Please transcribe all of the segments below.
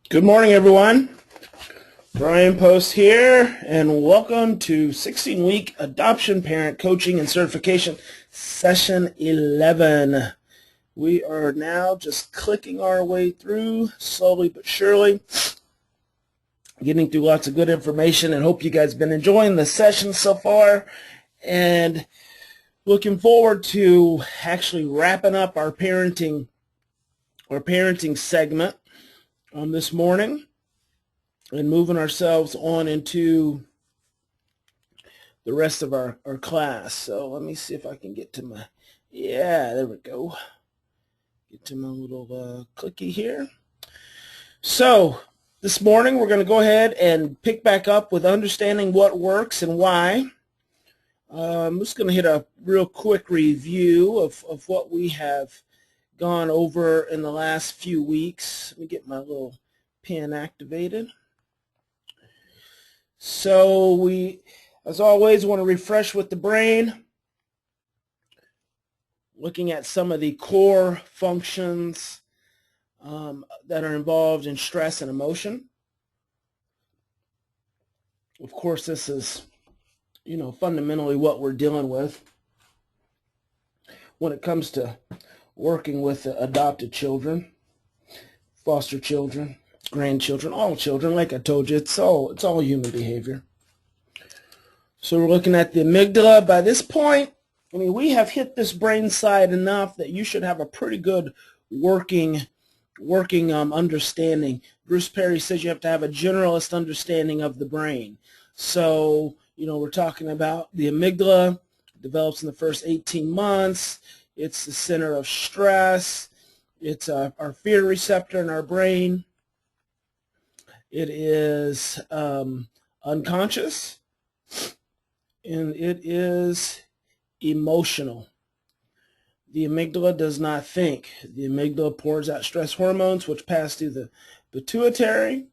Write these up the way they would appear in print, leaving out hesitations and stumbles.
Good morning, everyone. Brian Post here, and welcome to 16-week Adoption Parent Coaching and Certification Session 11. We are now just clicking our way through, slowly but surely, getting through lots of good information, and hope you guys have been enjoying the session so far, and looking forward to actually wrapping up our parenting segment this morning, and moving ourselves on into the rest of our class. So let me see if I can get to my, there we go. Get to my little clicky here. So this morning we're going to go ahead and pick back up with understanding what works and why. I'm just going to hit a real quick review of what we have gone over in the last few weeks. Let me get my little pen activated. So we, as always, want to refresh with the brain, looking at some of the core functions that are involved in stress and emotion. Of course, this is, fundamentally what we're dealing with when it comes to working with adopted children, foster children, grandchildren, all children. Like I told you, it's all human behavior. So we're looking at the amygdala. By this point, we have hit this brain side enough that you should have a pretty good working understanding. Bruce Perry says you have to have a generalist understanding of the brain. So, we're talking about the amygdala. It develops in the first 18 months. It's the center of stress. It's our fear receptor in our brain. It is unconscious, and it is emotional. The amygdala does not think. The amygdala pours out stress hormones, which pass through the pituitary,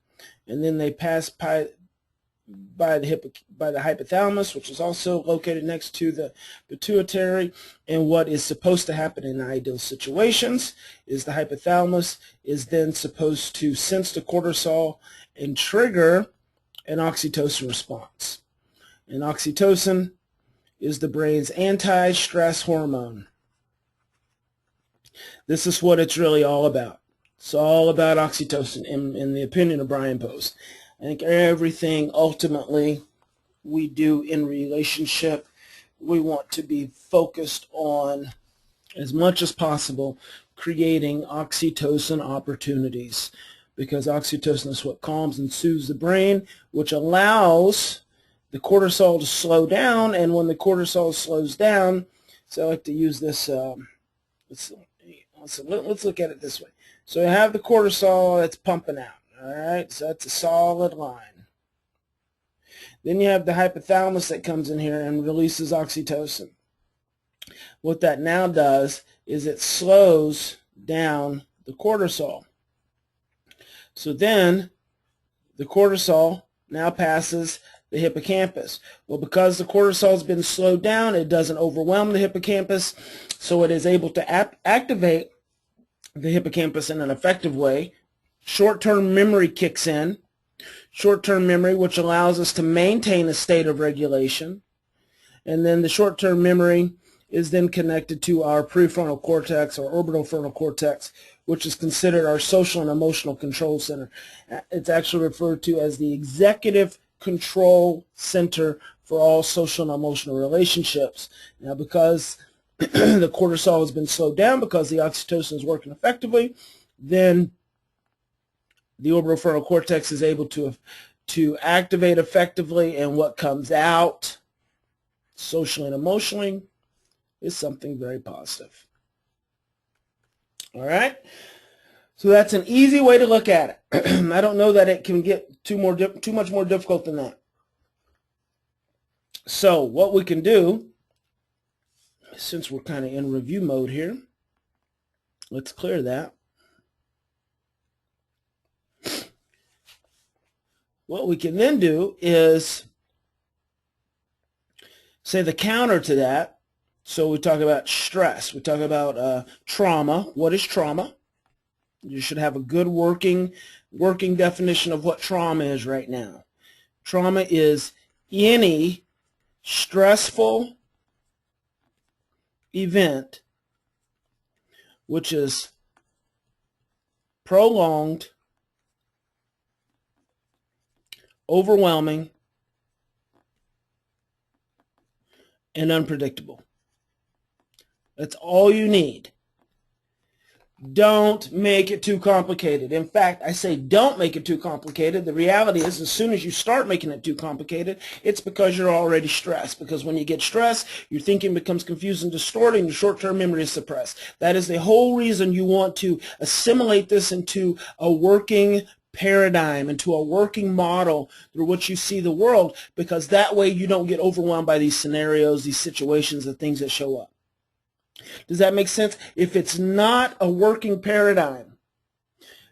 and then they pass by the hypothalamus, which is also located next to the pituitary. And what is supposed to happen in ideal situations is the hypothalamus is then supposed to sense the cortisol and trigger an oxytocin response. And oxytocin is the brain's anti-stress hormone. This is what it's really all about. It's all about oxytocin, in the opinion of Brian Post. I think everything ultimately we do in relationship, we want to be focused on, as much as possible, creating oxytocin opportunities, because oxytocin is what calms and soothes the brain, which allows the cortisol to slow down. And when the cortisol slows down, so I like to use this, let's look at it this way. So you have the cortisol that's pumping out, all right? So that's a solid line. Then you have the hypothalamus that comes in here and releases oxytocin. What that now does is it slows down the cortisol. So then the cortisol now passes the hippocampus. Well, because the cortisol has been slowed down, it doesn't overwhelm the hippocampus, so it is able to activate the hippocampus in an effective way. Short-term memory kicks in. Short-term memory, which allows us to maintain a state of regulation. And then the short-term memory is then connected to our prefrontal cortex or orbital frontal cortex, which is considered our social and emotional control center. It's actually referred to as the executive control center for all social and emotional relationships. Now, because the cortisol has been slowed down, because the oxytocin is working effectively, then the orbital frontal cortex is able to activate effectively, and what comes out socially and emotionally is something very positive. All right? So that's an easy way to look at it. I don't know that it can get too much more difficult than that. So what we can do, since we're kind of in review mode here, let's clear that. What we can then do is say the counter to that. So we talk about stress. We talk about trauma. What is trauma? You should have a good working definition of what trauma is right now. Trauma is any stressful event which is prolonged, overwhelming, and unpredictable. That's all you need. Don't make it too complicated. In fact, I say don't make it too complicated. The reality is, as soon as you start making it too complicated, it's because you're already stressed. Because when you get stressed, your thinking becomes confused and distorted, and your short-term memory is suppressed. That is the whole reason you want to assimilate this into a working paradigm, into a working model through which you see the world, because that way you don't get overwhelmed by these scenarios, these situations, the things that show up. Does that make sense? If it's not a working paradigm,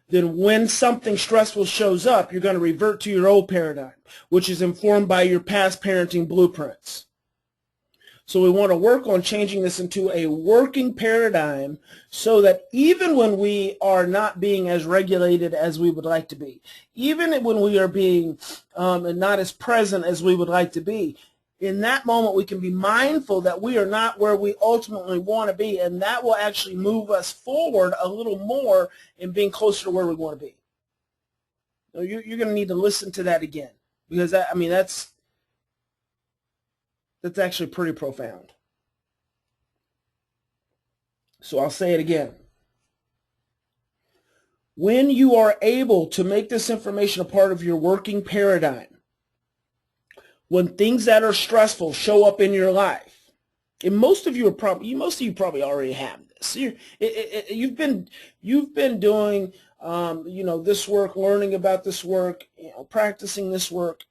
then when something stressful shows up, you're going to revert to your old paradigm, which is informed by your past parenting blueprints. So we want to work on changing this into a working paradigm so that even when we are not being as regulated as we would like to be, even when we are being not as present as we would like to be, in that moment we can be mindful that we are not where we ultimately want to be, and that will actually move us forward a little more in being closer to where we want to be. Now, you're going to need to listen to that again, because that's actually pretty profound. So I'll say it again. When you are able to make this information a part of your working paradigm, when things that are stressful show up in your life, and most of you probably already have this. You've been doing this work, learning about this work, practicing this work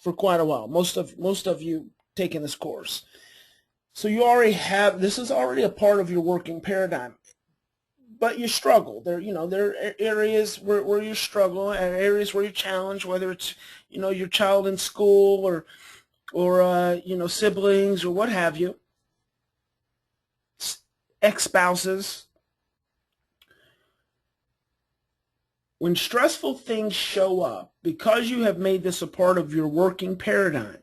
for quite a while. Most of you taking this course, so you already have this. Is already a part of your working paradigm. But you struggle. There are areas where you struggle, and areas where you challenge, whether it's your child in school or siblings or what have you, ex-spouses. When stressful things show up, because you have made this a part of your working paradigm,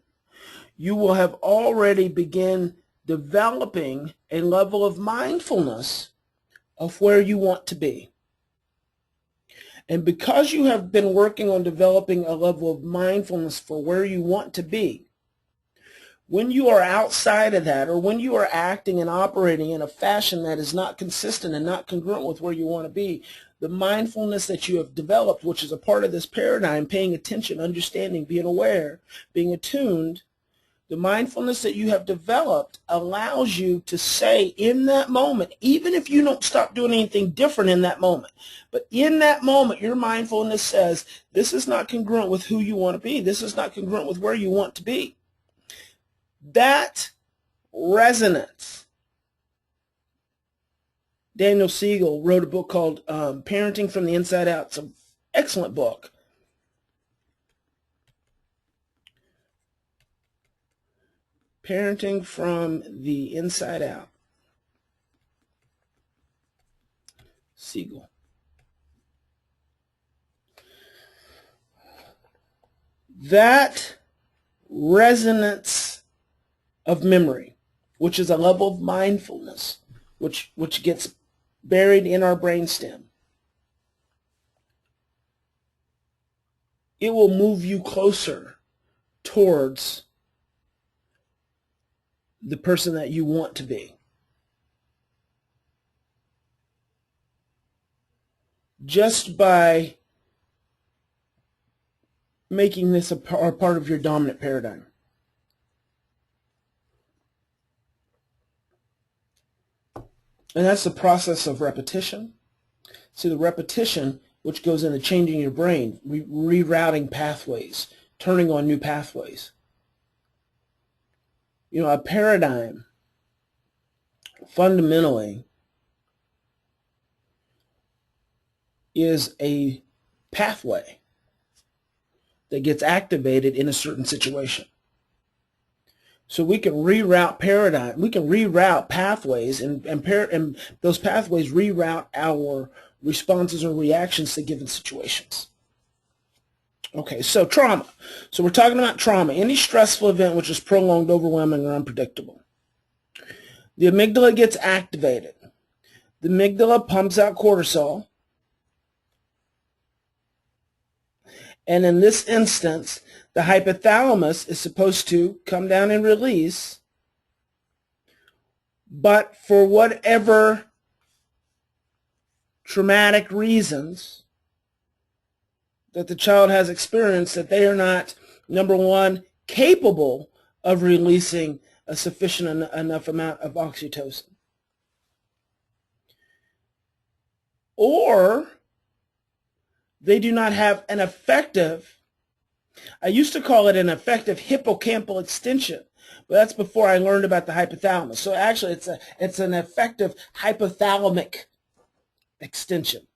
you will have already begun developing a level of mindfulness of where you want to be. And because you have been working on developing a level of mindfulness for where you want to be, when you are outside of that, or when you are acting and operating in a fashion that is not consistent and not congruent with where you want to be, the mindfulness that you have developed, which is a part of this paradigm, paying attention, understanding, being aware, being attuned, the mindfulness that you have developed allows you to say in that moment, even if you don't stop doing anything different in that moment, but in that moment, your mindfulness says, this is not congruent with who you want to be. This is not congruent with where you want to be. That resonance. Daniel Siegel wrote a book called Parenting from the Inside Out. It's an excellent book. Parenting from the Inside Out. Siegel. That resonance of memory, which is a level of mindfulness, which gets buried in our brainstem, it will move you closer towards the person that you want to be. Just by making this a part of your dominant paradigm. And that's the process of repetition. See, the repetition, which goes into changing your brain, rerouting pathways, turning on new pathways. A paradigm fundamentally is a pathway that gets activated in a certain situation. So we can reroute paradigm, we can reroute pathways, and those pathways reroute our responses or reactions to given situations. Okay, so trauma. So we're talking about trauma. Any stressful event which is prolonged, overwhelming, or unpredictable. The amygdala gets activated. The amygdala pumps out cortisol. And in this instance, the hypothalamus is supposed to come down and release. But for whatever traumatic reasons that the child has experienced, that they are not, number one, capable of releasing a sufficient enough amount of oxytocin. Or they do not have an effective, I used to call it an effective hippocampal extension, but that's before I learned about the hypothalamus. So actually it's an effective hypothalamic extension.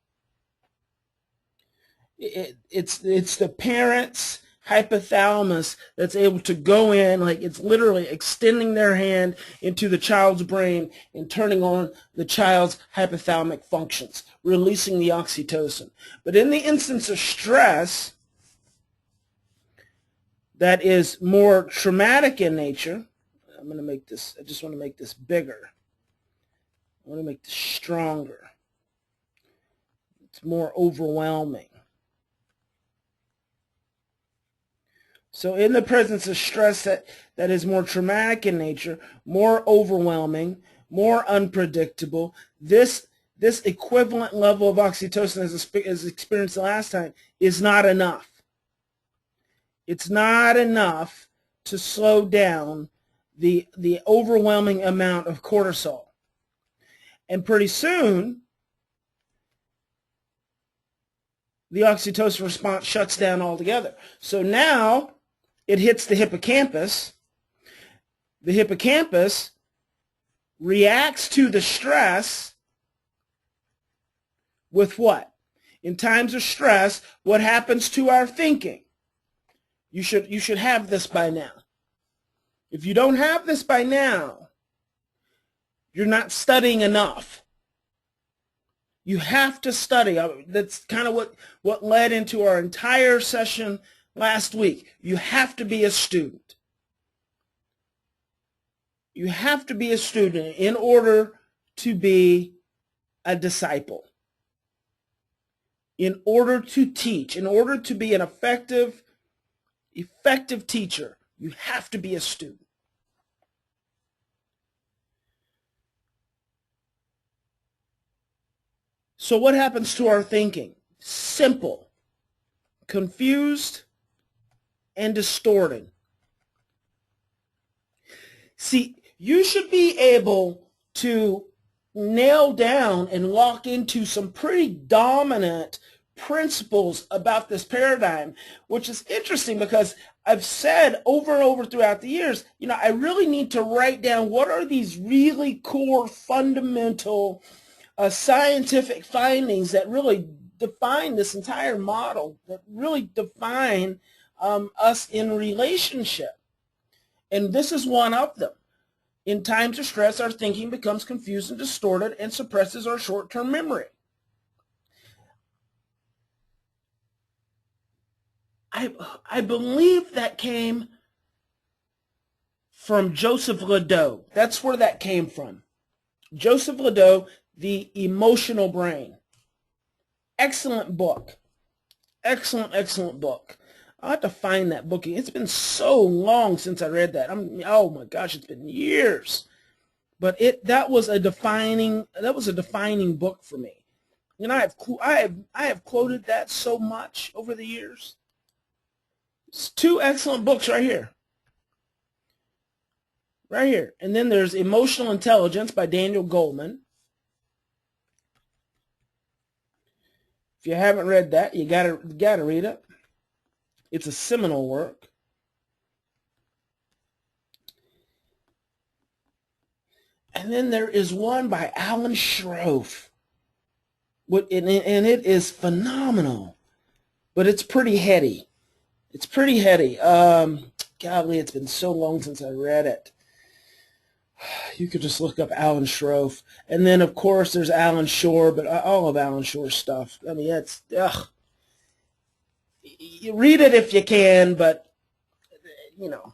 It's the parent's hypothalamus that's able to go in, like it's literally extending their hand into the child's brain and turning on the child's hypothalamic functions, releasing the oxytocin. But in the instance of stress that is more traumatic in nature, I just want to make this bigger. I want to make this stronger. It's more overwhelming. So in the presence of stress that is more traumatic in nature, more overwhelming, more unpredictable, this equivalent level of oxytocin as experienced the last time is not enough. It's not enough to slow down the overwhelming amount of cortisol. And pretty soon, the oxytocin response shuts down altogether. So now it hits the hippocampus. The hippocampus reacts to the stress with what? In times of stress, what happens to our thinking? You should have this by now. If you don't have this by now, you're not studying enough. You have to study. That's kind of what led into our entire session last week. You have to be a student. You have to be a student in order to be a disciple. In order to teach, in order to be an effective teacher, you have to be a student. So what happens to our thinking? Simple, confused, and distorted. See, you should be able to nail down and lock into some pretty dominant principles about this paradigm, which is interesting because I've said over and over throughout the years, I really need to write down what are these really core fundamental scientific findings that really define this entire model, that really define us in relationship. And this is one of them. In times of stress, our thinking becomes confused and distorted and suppresses our short-term memory. I believe that came from Joseph Ledoux. That's where that came from. Joseph Ledoux, The Emotional Brain. Excellent book. Excellent book. I'll have to find that book. It's been so long since I read that. Oh my gosh, it's been years. But that was a defining book for me. I have quoted that so much over the years. It's two excellent books right here. Right here. And then there's Emotional Intelligence by Daniel Goleman. If you haven't read that, you gotta read it. It's a seminal work. And then there is one by Alan Schroff. And it is phenomenal. But it's pretty heady. Golly, it's been so long since I read it. You could just look up Alan Shroff. And then, of course, there's Alan Shore, but all of Alan Shore's stuff. I mean, it's, ugh. You read it if you can, but, you know,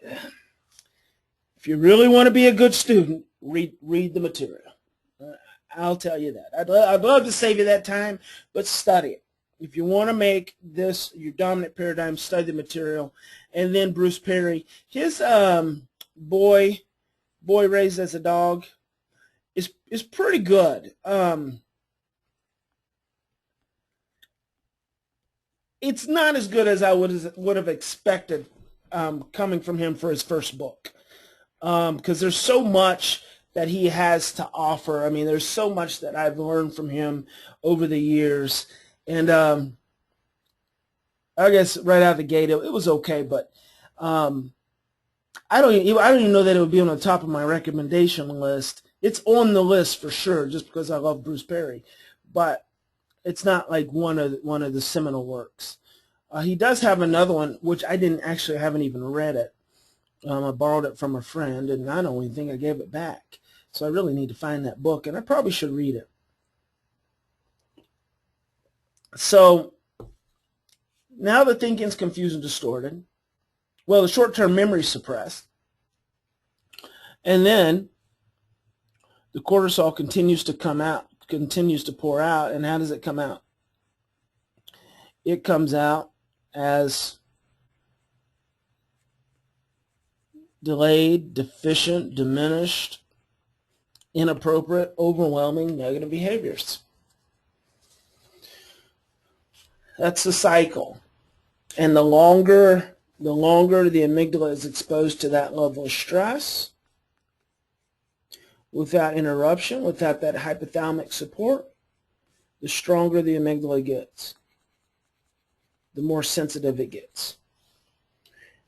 if you really want to be a good student, read the material. I'll tell you that. I'd love to save you that time, but study it. If you want to make this your dominant paradigm, study the material. And then Bruce Perry, his boy raised as a dog is pretty good. It's not as good as I would have expected coming from him for his first book, because there's so much that he has to offer. I mean, there's so much that I've learned from him over the years, and I guess right out of the gate it was okay, but I don't even know that it would be on the top of my recommendation list. It's on the list for sure, just because I love Bruce Perry, but it's not like one of the seminal works. He does have another one, which I haven't even read it. I borrowed it from a friend, and I don't even think I gave it back. So I really need to find that book, and I probably should read it. So now the thinking's confused and distorted. Well, the short-term memory is suppressed. And then the cortisol continues to come out, continues to pour out. And how does it come out? It comes out as delayed, deficient, diminished, inappropriate, overwhelming, negative behaviors. That's the cycle. And the longer the amygdala is exposed to that level of stress, without interruption, without that hypothalamic support, the stronger the amygdala gets, the more sensitive it gets.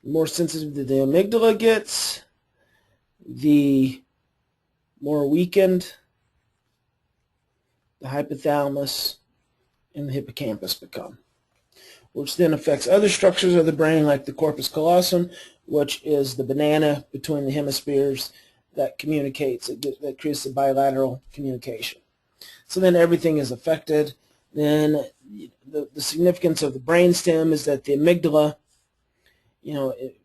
The more sensitive the amygdala gets, the more weakened the hypothalamus and the hippocampus become, which then affects other structures of the brain like the corpus callosum, which is the banana between the hemispheres that communicates, that creates the bilateral communication. So then everything is affected. Then the significance of the brainstem is that the amygdala,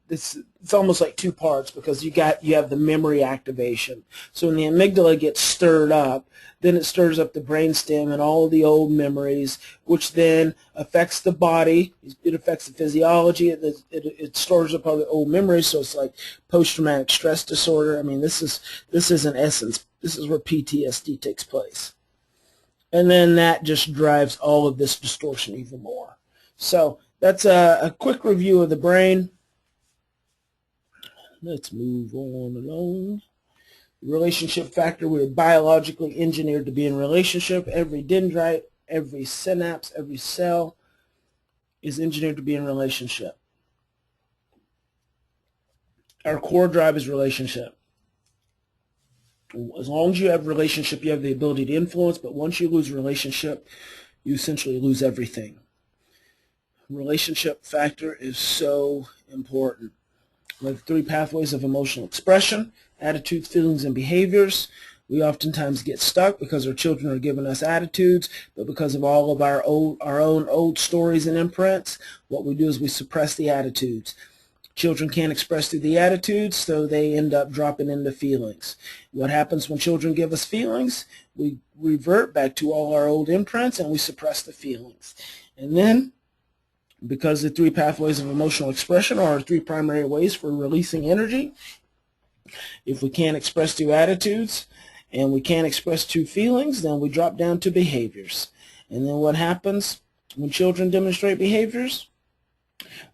it's almost like two parts, because you have the memory activation. So when the amygdala gets stirred up, then it stirs up the brainstem and all of the old memories, which then affects the body. It affects the physiology. It stores up all the old memories. So it's like post-traumatic stress disorder. I mean, this is in essence, this is where PTSD takes place. And then that just drives all of this distortion even more. So that's a quick review of the brain. Let's move on along. Relationship factor. We're biologically engineered to be in relationship. Every dendrite, every synapse, every cell is engineered to be in relationship. Our core drive is relationship. As long as you have relationship, you have the ability to influence, but once you lose relationship, you essentially lose everything. Relationship factor is so important. We have 3 pathways of emotional expression: attitudes, feelings, and behaviors. We oftentimes get stuck because our children are giving us attitudes, but because of all of our own old stories and imprints, what we do is we suppress the attitudes. Children can't express through the attitudes, so they end up dropping into feelings. What happens when children give us feelings? We revert back to all our old imprints and we suppress the feelings. And then, because the 3 pathways of emotional expression are our 3 primary ways for releasing energy, if we can't express through attitudes and we can't express through feelings, then we drop down to behaviors. And then what happens when children demonstrate behaviors?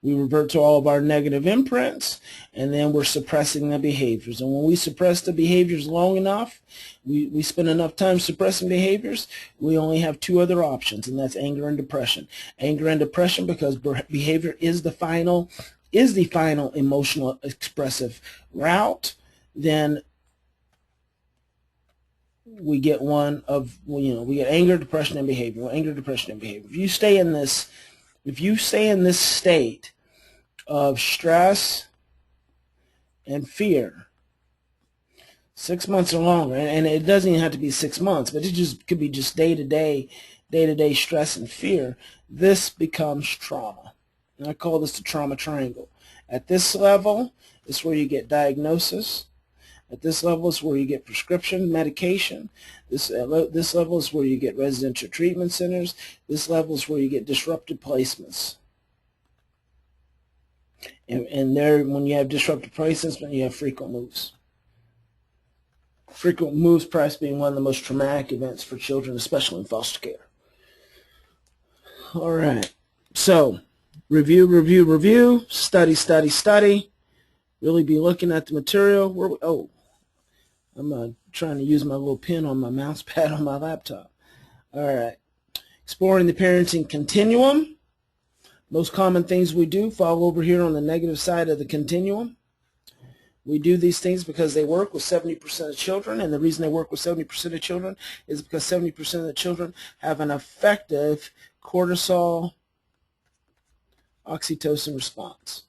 We revert to all of our negative imprints, and then we're suppressing the behaviors. And when we suppress the behaviors long enough, we spend enough time suppressing behaviors, we only have 2 other options, and that's anger and depression. Anger and depression, because behavior is the final emotional expressive route. Then we get we get anger, depression, and behavior. Well, anger, depression, and behavior. If you stay in this state of stress and fear, 6 months or longer, and it doesn't even have to be 6 months, but it just could be just day-to-day stress and fear. This becomes trauma. And I call this the trauma triangle. At this level, it's where you get diagnosis. At this level is where you get prescription medication. This level is where you get residential treatment centers. This level is where you get disruptive placements. And there, when you have disruptive placements, when you have frequent moves. Frequent moves perhaps being one of the most traumatic events for children, especially in foster care. All right. So, review, study. Really be looking at the material. I'm trying to use my little pen on my mouse pad on my laptop. All right. Exploring the parenting continuum. Most common things we do fall over here on the negative side of the continuum. We do these things because they work with 70% of children, and the reason they work with 70% of children is because 70% of the children have an effective cortisol oxytocin response.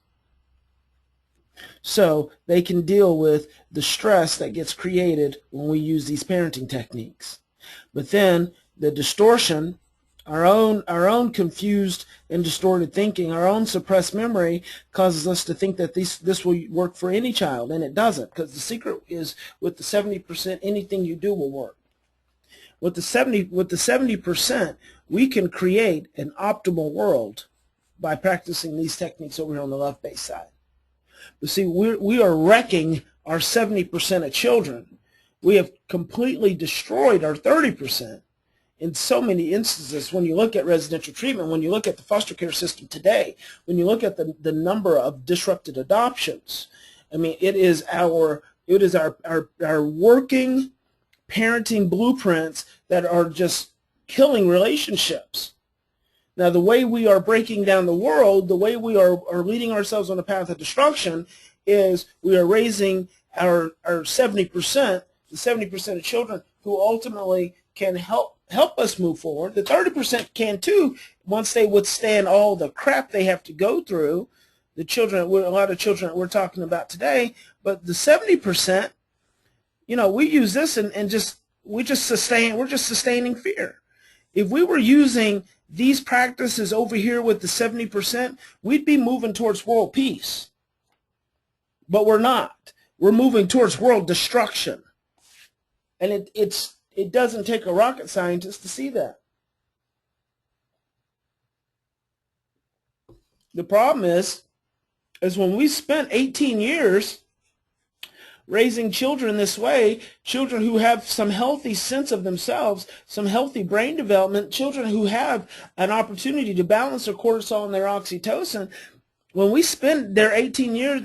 So they can deal with the stress that gets created when we use these parenting techniques. But then the distortion, our own confused and distorted thinking, our own suppressed memory causes us to think that this will work for any child, and it doesn't, because the secret is with the 70%, anything you do will work. With the 70%, we can create an optimal world by practicing these techniques over here on the left base side. But see, we are wrecking our 70% of children. We have completely destroyed our 30%. In so many instances, when you look at residential treatment, when you look at the foster care system today, when you look at the number of disrupted adoptions, I mean, it is our working parenting blueprints that are just killing relationships. Now, the way we are breaking down the world, the way we are leading ourselves on a path of destruction, is we are raising our 70%, the 70% of children who ultimately can help us move forward. The 30% can too, once they withstand all the crap they have to go through. The children, a lot of children that we're talking about today, but the 70%, we use this and we're just sustaining fear. If we were using these practices over here with the 70%, we'd be moving towards world peace. But we're not. We're moving towards world destruction. And it doesn't take a rocket scientist to see that. The problem is when we spent 18 years raising children this way, children who have some healthy sense of themselves, some healthy brain development, children who have an opportunity to balance their cortisol and their oxytocin, when we spend their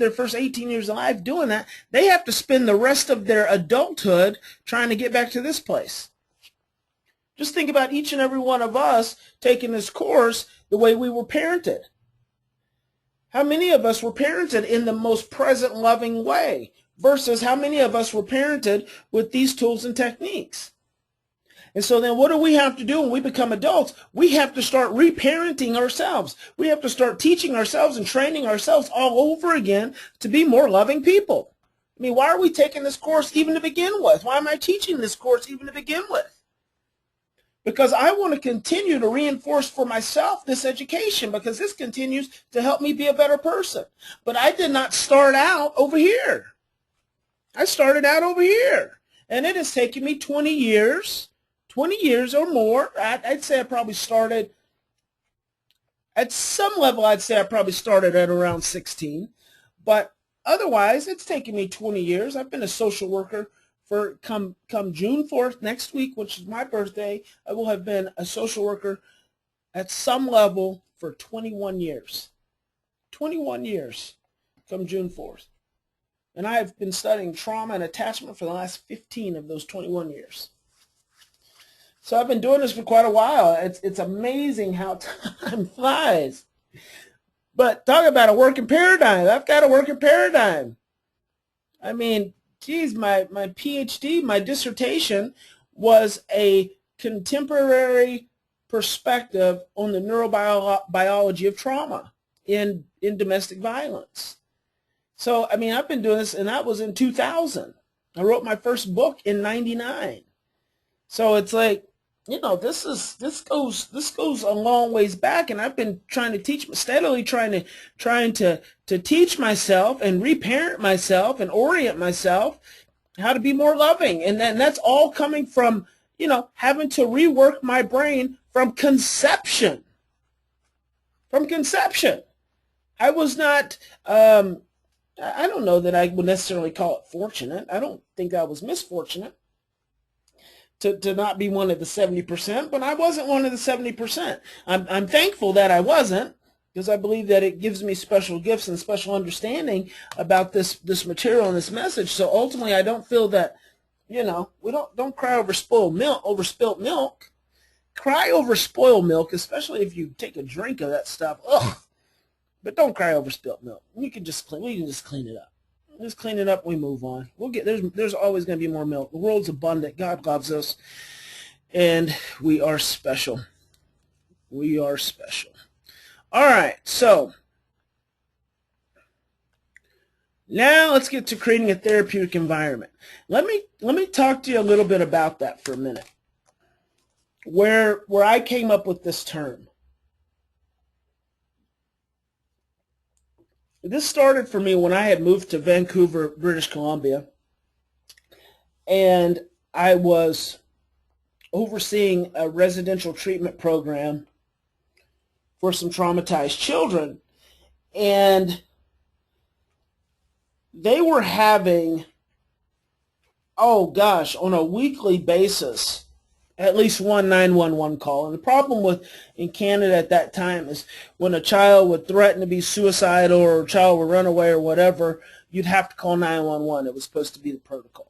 first 18 years of life doing that, they have to spend the rest of their adulthood trying to get back to this place. Just think about each and every one of us taking this course the way we were parented. How many of us were parented in the most present, loving way versus how many of us were parented with these tools and techniques? And so then what do we have to do when we become adults? We have to start reparenting ourselves. We have to start teaching ourselves and training ourselves all over again to be more loving people. I mean, why are we taking this course even to begin with? Why am I teaching this course even to begin with? Because I want to continue to reinforce for myself this education, because this continues to help me be a better person. But I did not start out over here. I started out over here. And it has taken me 20 years or more. I'd say I probably started, at some level, I'd say I probably started at around 16. But otherwise, it's taken me 20 years. I've been a social worker for come June 4th next week, which is my birthday. I will have been a social worker at some level for 21 years. 21 years come June 4th. And I have been studying trauma and attachment for the last 15 of those 21 years. So I've been doing this for quite a while. It's amazing how time flies. But talk about a working paradigm. I've got a working paradigm. I mean, geez, my PhD, my dissertation was a contemporary perspective on the neurobiology of trauma in domestic violence. So, I mean, I've been doing this, and that was in 2000. I wrote my first book in '99. So it's like, this goes a long ways back, and I've been trying to steadily trying to teach myself and reparent myself and orient myself how to be more loving. And then that's all coming from, having to rework my brain from conception. From conception. I was not, I don't know that I would necessarily call it fortunate. I don't think I was misfortunate to not be one of the 70%, but I wasn't one of the 70%. I'm thankful that I wasn't, because I believe that it gives me special gifts and special understanding about this material and this message. So ultimately, I don't feel that, we don't cry over spilt milk. Cry over spoiled milk, especially if you take a drink of that stuff. Ugh. But don't cry over spilt milk. We can just clean it up. Just clean it up. We move on. There's always going to be more milk. The world's abundant. God loves us, and we are special. We are special. All right. So now let's get to creating a therapeutic environment. Let me talk to you a little bit about that for a minute. Where I came up with this term. This started for me when I had moved to Vancouver, British Columbia, and I was overseeing a residential treatment program for some traumatized children, and they were having, on a weekly basis, at least one 911 call. And the problem in Canada at that time is when a child would threaten to be suicidal or a child would run away or whatever, you'd have to call 911. It was supposed to be the protocol.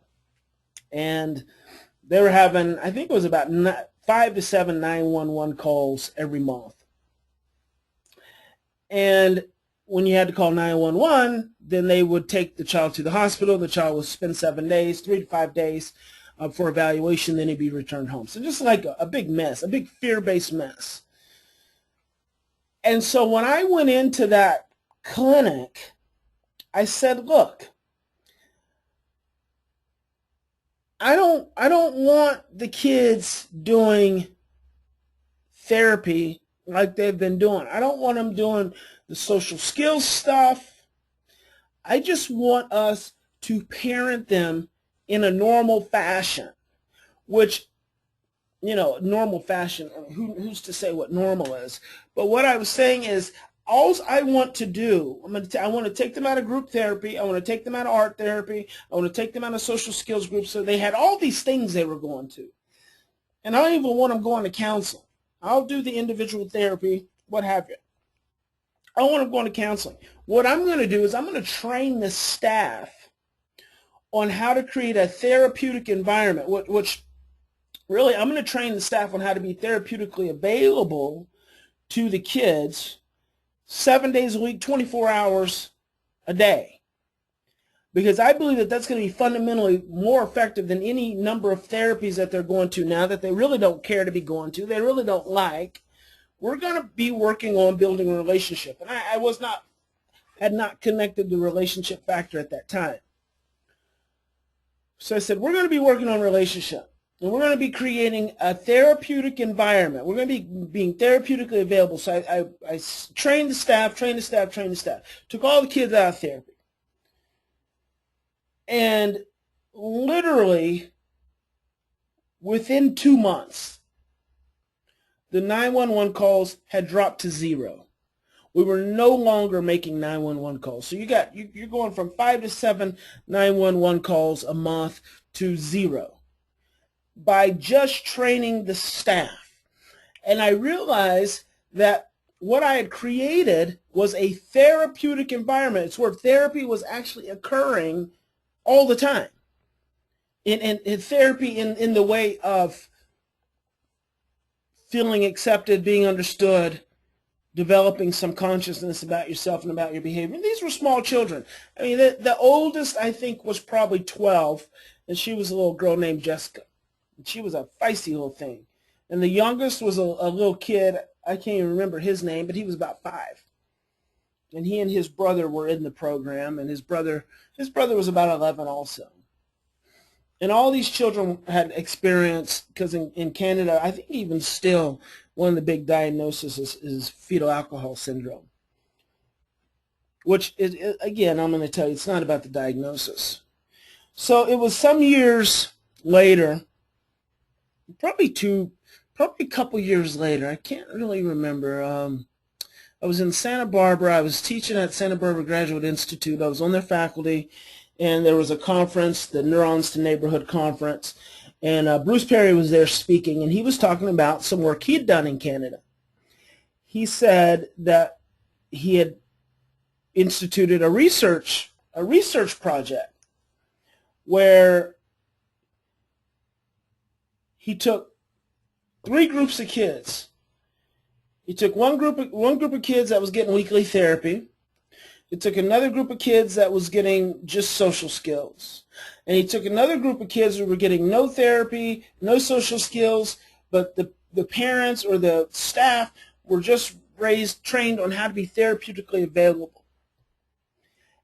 And they were having, I think it was about 5 to 7 911 calls every month. And when you had to call 911, then they would take the child to the hospital. The child would spend 7 days, 3 to 5 days, for evaluation, then he'd be returned home. So just like a big mess, a big fear-based mess. And so when I went into that clinic, I said, look, I don't want the kids doing therapy like they've been doing. I don't want them doing the social skills stuff. I just want us to parent them in a normal fashion, which, normal fashion, who's to say what normal is? But what I was saying is, all I want to do, I want to take them out of group therapy. I want to take them out of art therapy. I want to take them out of social skills groups. So they had all these things they were going to. And I don't even want them going to counseling. I'll do the individual therapy, what have you. I don't want them going to counseling. What I'm going to do is I'm going to train the staff on how to create a therapeutic environment, which really I'm going to train the staff on how to be therapeutically available to the kids 7 days a week, 24 hours a day. Because I believe that that's going to be fundamentally more effective than any number of therapies that they're going to now that they really don't care to be going to, they really don't like. We're going to be working on building a relationship. And I had not connected the relationship factor at that time. So I said, we're going to be working on relationship, and we're going to be creating a therapeutic environment. We're going to be being therapeutically available. So I trained the staff, took all the kids out of therapy. And literally within 2 months, the 911 calls had dropped to 0. We were no longer making 911 calls. So you're going from 5 to 7 911 calls a month to 0 by just training the staff. And I realized that what I had created was a therapeutic environment. It's where therapy was actually occurring all the time. In therapy in the way of feeling accepted, being understood, developing some consciousness about yourself and about your behavior. And these were small children. I mean, the oldest, I think, was probably 12, and she was a little girl named Jessica. And she was a feisty little thing. And the youngest was a little kid. I can't even remember his name, but he was about 5. And he and his brother were in the program, and his brother was about 11 also. And all these children had experienced, because in Canada, I think even still, one of the big diagnoses is fetal alcohol syndrome, which is, again, I'm going to tell you, it's not about the diagnosis. So it was some years later, probably a couple years later, I can't really remember. I was in Santa Barbara. I was teaching at Santa Barbara Graduate Institute. I was on their faculty, and there was a conference, the Neurons to Neighborhood Conference, and Bruce Perry was there speaking, and he was talking about some work he'd done in Canada. He said that he had instituted a research project where he took 3 groups of kids. He took one group of kids that was getting weekly therapy. He took another group of kids that was getting just social skills. And he took another group of kids who were getting no therapy, no social skills, but the parents or the staff were just trained on how to be therapeutically available.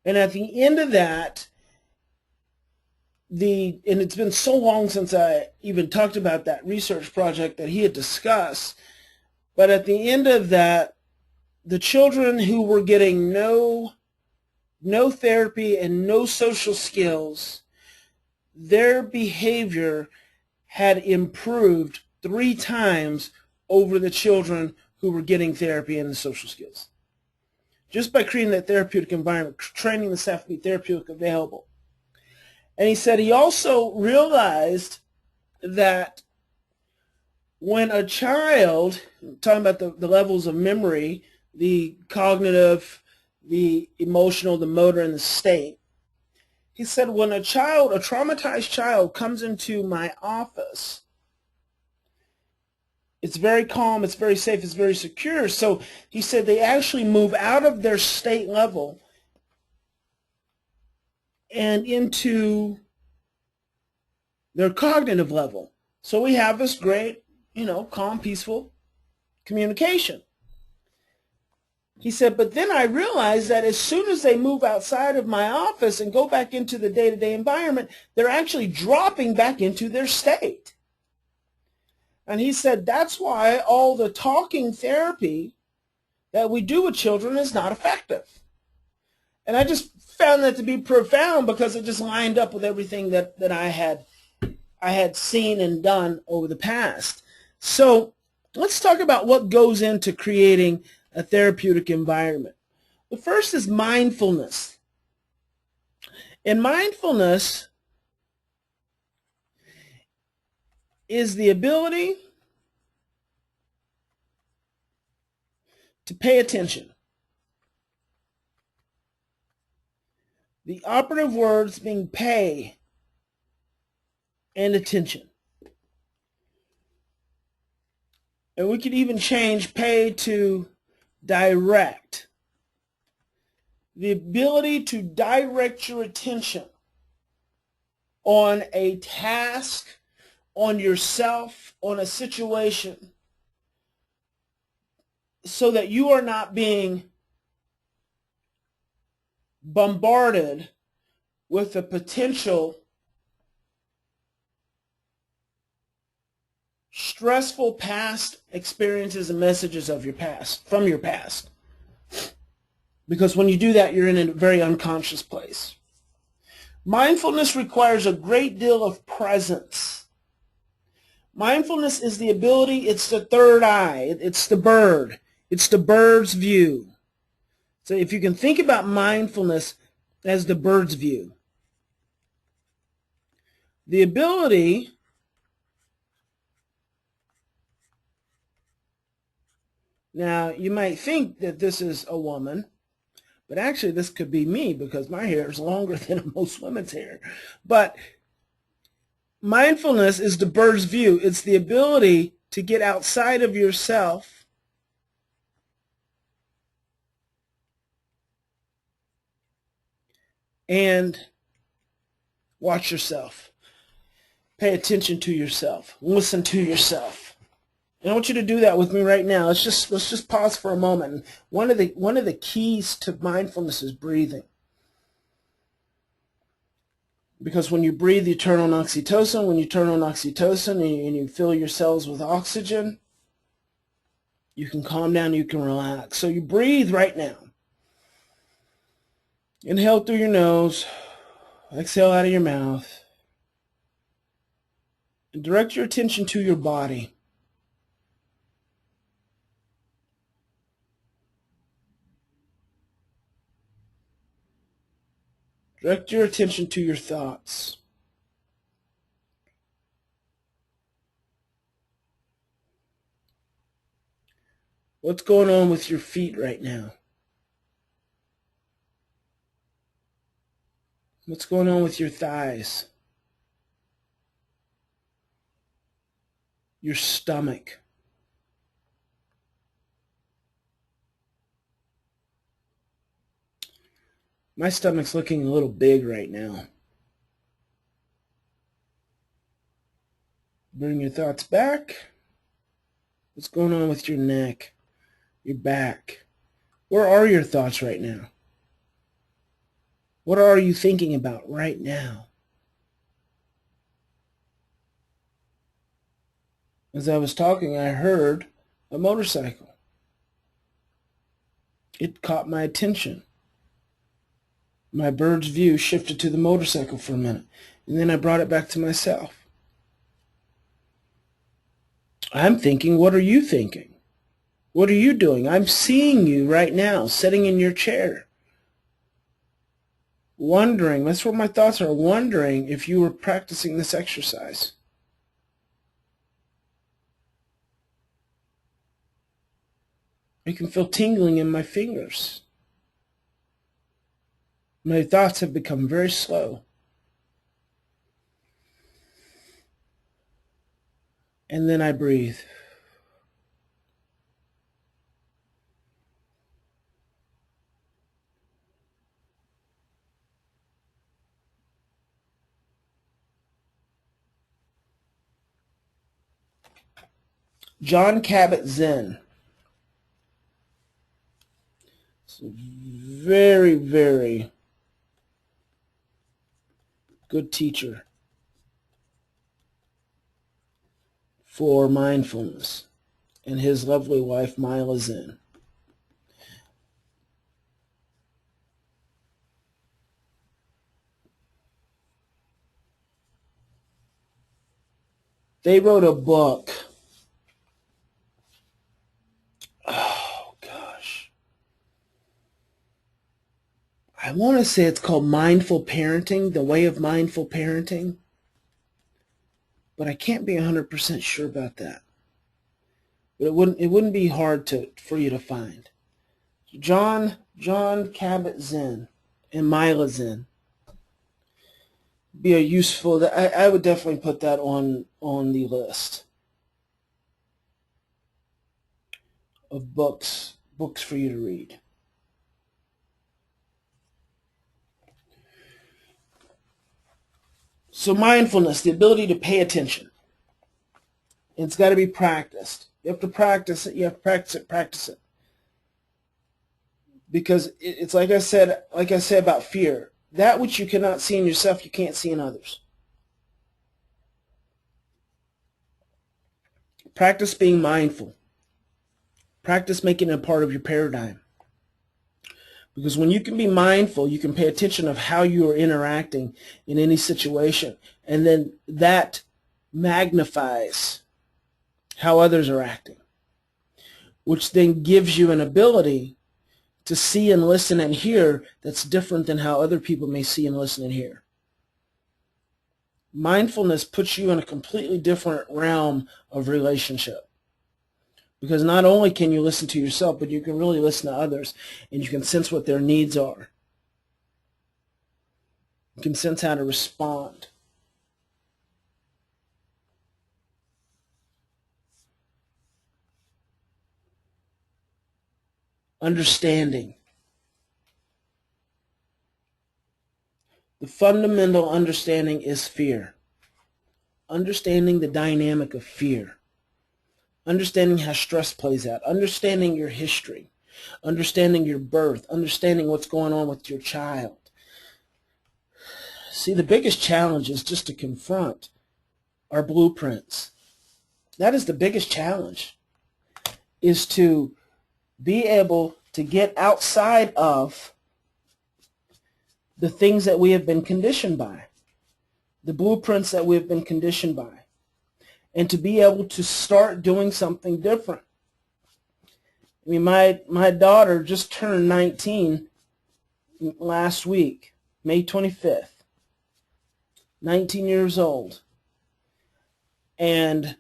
And at the end of that, and it's been so long since I even talked about that research project that he had discussed, but at the end of that, the children who were getting no therapy and no social skills, their behavior had improved 3 times over the children who were getting therapy and the social skills. Just by creating that therapeutic environment, training the staff to be therapeutically available. And he said he also realized that when a child, talking about the levels of memory, the cognitive, the emotional, the motor, and the state, he said when a traumatized child comes into my office, it's very calm, it's very safe, it's very secure. So he said they actually move out of their state level and into their cognitive level. So we have this great, calm, peaceful communication. He said, but then I realized that as soon as they move outside of my office and go back into the day-to-day environment, they're actually dropping back into their state. And he said, that's why all the talking therapy that we do with children is not effective. And I just found that to be profound because it just lined up with everything that I had seen and done over the past. So let's talk about what goes into creating a therapeutic environment. The first is mindfulness. And mindfulness is the ability to pay attention. The operative words being pay and attention. And we could even change pay to direct. The ability to direct your attention on a task, on yourself, on a situation, so that you are not being bombarded with the potential stressful past experiences and messages of your past, from your past. Because when you do that, you're in a very unconscious place. Mindfulness requires a great deal of presence. Mindfulness is the ability, it's the third eye, it's the bird. It's the bird's view. So if you can think about mindfulness as the bird's view, the ability now, you might think that this is a woman, but actually this could be me because my hair is longer than most women's hair. But mindfulness is the bird's view. It's the ability to get outside of yourself and watch yourself. Pay attention to yourself. Listen to yourself. And I want you to do that with me right now. Let's just pause for a moment. One of the keys to mindfulness is breathing. Because when you breathe, you turn on oxytocin. When you turn on oxytocin and you fill your cells with oxygen, you can calm down, you can relax. So you breathe right now. Inhale through your nose, exhale out of your mouth, and direct your attention to your body. Direct your attention to your thoughts. What's going on with your feet right now? What's going on with your thighs? Your stomach? My stomach's looking a little big right now. Bring your thoughts back. What's going on with your neck, your back? Where are your thoughts right now? What are you thinking about right now? As I was talking, I heard a motorcycle. It caught my attention. My bird's view shifted to the motorcycle for a minute, and then I brought it back to myself. I'm thinking, what are you thinking? What are you doing? I'm seeing you right now, sitting in your chair. Wondering, that's what my thoughts are, wondering if you were practicing this exercise. I can feel tingling in my fingers. My thoughts have become very slow. And then I breathe. Jon Kabat-Zinn. Very, very good teacher for mindfulness, and his lovely wife, Mila Zinn. They wrote a book. Oh, gosh. I want to say it's called Mindful Parenting, The Way of Mindful Parenting. But I can't be 100% sure about that. But it wouldn't be hard for you to find. Jon Kabat-Zinn and Mila Zinn. Be a useful. I would definitely put that on the list of books for you to read. So mindfulness, the ability to pay attention. It's got to be practiced. You have to practice it. You have to practice it. Because it's like I said about fear. That which you cannot see in yourself, you can't see in others. Practice being mindful. Practice making it a part of your paradigm. Because when you can be mindful, you can pay attention of how you are interacting in any situation. And then that magnifies how others are acting, which then gives you an ability to see and listen and hear that's different than how other people may see and listen and hear. Mindfulness puts you in a completely different realm of relationship. Because not only can you listen to yourself, but you can really listen to others, and you can sense what their needs are. You can sense how to respond. Understanding. The fundamental understanding is fear. Understanding the dynamic of fear. Understanding how stress plays out. Understanding your history. Understanding your birth. Understanding what's going on with your child. See, the biggest challenge is just to confront our blueprints. That is the biggest challenge, is to be able to get outside of the things that we have been conditioned by, the blueprints that we have been conditioned by, and to be able to start doing something different. I mean, my daughter just turned 19 last week, May 25th, 19 years old. And